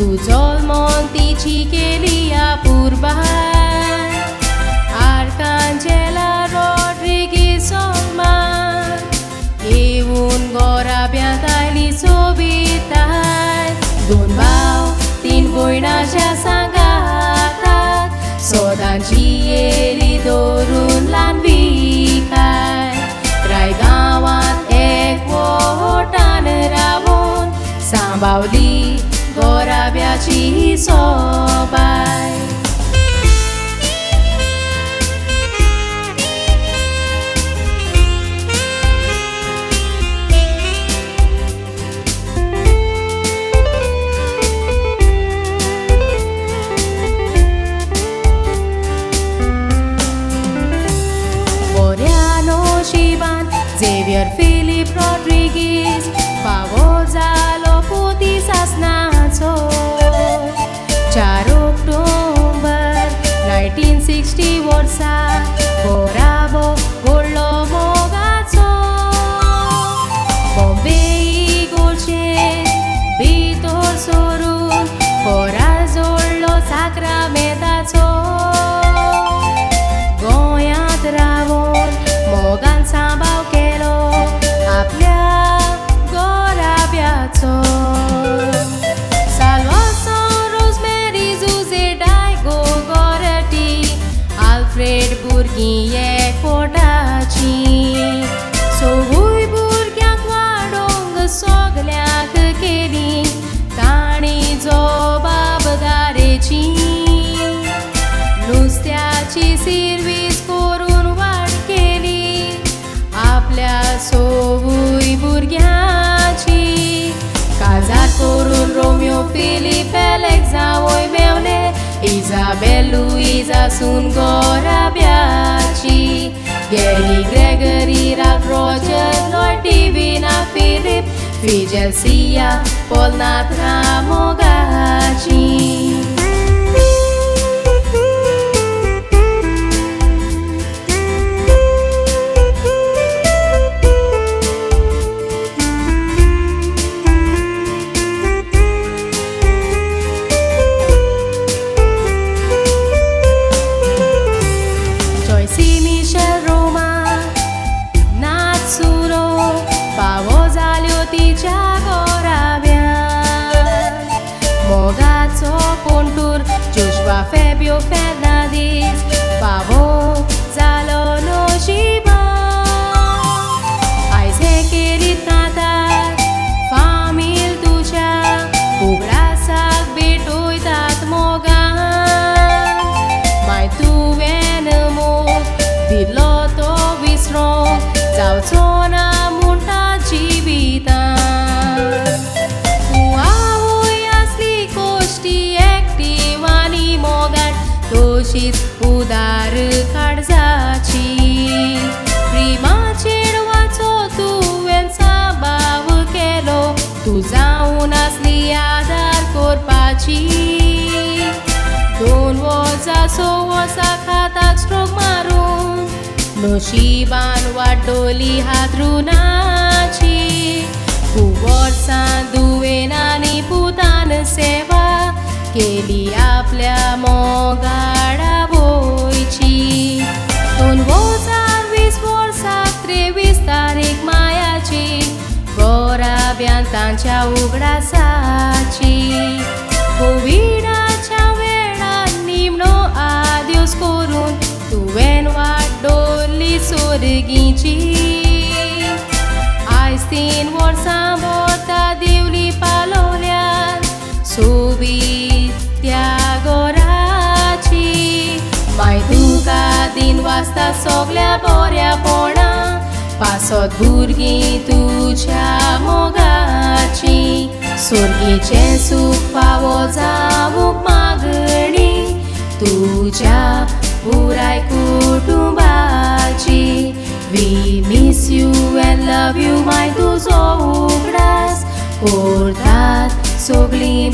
तू जल्मोन तिची केली अपूर्बाय आर्कांजेला रॉड्रिगीज सोलमान येऊन गोराब्यांत आयली सोबिताय दोन भाव तीन भयणांच्या सांगातात सोदांची येली दवरून ल्हानविकाय राय गांवांत एकवटान रावून सांबाळली गोराब्याची सोबाय Xavier Philip Rodriguez फावो जालो पोती सासनाचो 4 ऑक्टोबर 1960 वर्सा गोराबो घोडलो मोगाचो बॉम्बे गोलचे भितर सोरून कोरा जोडलो साक्रामेंताचो गोंयांत रावून मोगान सांबाळ केलो आपल्या गोराब्याचो साल्वासो रोजमेरी जुजे डायगो गोरटी आल्फ्रेड भुरगीं एकवटाची सगळीं भुरग्यांक वाडोवंक सगल्यांक केली ताणी जबाबदारेची नुस्त्याची सिर्वीस करून वाड केली आपल्या सगळीं भुरग्यांची काजार करून रोमियो फिलिप एलेक्स जावय मेवले इजाबेल लुइजा सून गोराब्याची Gary Gregory Ralph Roger Lloyd Divina Philip फिजेल सिया पॉल नाथ्रा मोगाची Joshua Fabio Fernandes फावो जालो नशिबान आयज हे केरीत कांतात फामील तुज्या उगडासाक भेटयतात मोगान माय तुवें मोग दिलो तो विसरोंक जावचो ना म्हणटा जिवितान तशीच उदार काळजाची प्रेमाचेर वाचो तुवें सांबाळ केलो तूं जावन आसली आदार करपाची 2 वर्सां 6 वर्सां खाताक स्ट्रोक मारून नशिबान वाडोली हातरुणाची खूब वर्सां दुवेन आनी पुतान सेवा केली आपल्या मोगाडा बोयची 2020 वर्सा 23 तारीख मायाची गोराब्यान तांच्या उगडासाची कोविडाच्या वेळार निमणो आदिवस करून तुवें वाडोली सोरगीची आयज 3 वर्सां भोंवता दिवली पालोल्यान सोबीत त्या गोराची माय तुका दिन वाजता सगल्या बऱ्यापणा पासत भुरगीं तुज्या मोगाची सोर्गीचें सूख फावो जावूंक मागणी तुज्या पुराय कुटुंबाची We miss you and love you माय तुजो उगडास कोरतात सगळीं